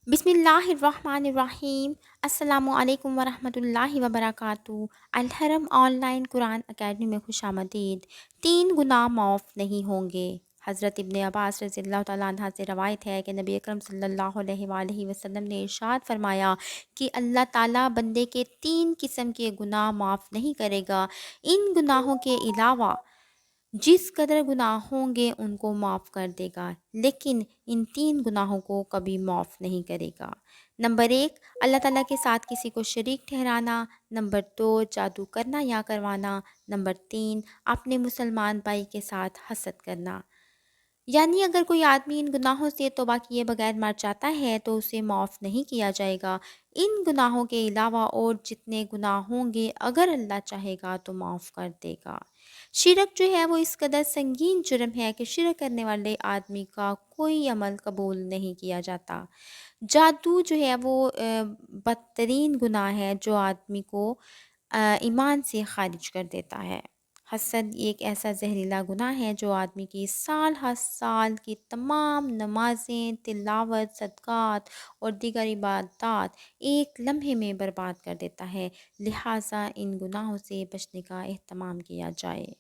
बिस्मिल्लाहिर्रहमानिर्रहीम। अस्सलामु अलैकुम वरहमतुल्लाहि वबरकातुहू। अलहरम ऑनलाइन कुरान अकेडमी में खुशामदीद। 3 गुनाह माफ़ नहीं होंगे। हज़रत इब्ने अब्बास रज़ियल्लाहु तआला अन्हा से रवायत है कि नबी अकरम सल्लल्लाहु अलैहि वसल्लम ने इरशाद फरमाया कि अल्लाह ताला बंदे के 3 किस्म के गुनाह माफ़ नहीं करेगा। इन गुनाहों के अलावा जिस कदर गुनाह होंगे उनको माफ़ कर देगा, लेकिन इन 3 गुनाहों को कभी माफ़ नहीं करेगा। नंबर 1, अल्लाह ताला के साथ किसी को शरीक ठहराना। नंबर 2, जादू करना या करवाना। नंबर 3, अपने मुसलमान भाई के साथ हसद करना। यानी अगर कोई आदमी इन गुनाहों से तौबा किए बगैर मर जाता है तो उसे माफ़ नहीं किया जाएगा। इन गुनाहों के अलावा और जितने गुनाह होंगे अगर अल्लाह चाहेगा तो माफ़ कर देगा। शिरक जो है वो इस कदर संगीन जुर्म है कि शिरक करने वाले आदमी का कोई अमल कबूल नहीं किया जाता। जादू जो है वो बदतरीन गुनाह है जो आदमी को ईमान से खारिज कर देता है। हसद एक ऐसा जहरीला गुनाह है जो आदमी की साल हर साल की तमाम नमाज़ें, तिलावत, सदक़ात और दीगर इबादत एक लम्हे में बर्बाद कर देता है। लिहाजा इन गुनाहों से बचने का एहतमाम किया जाए।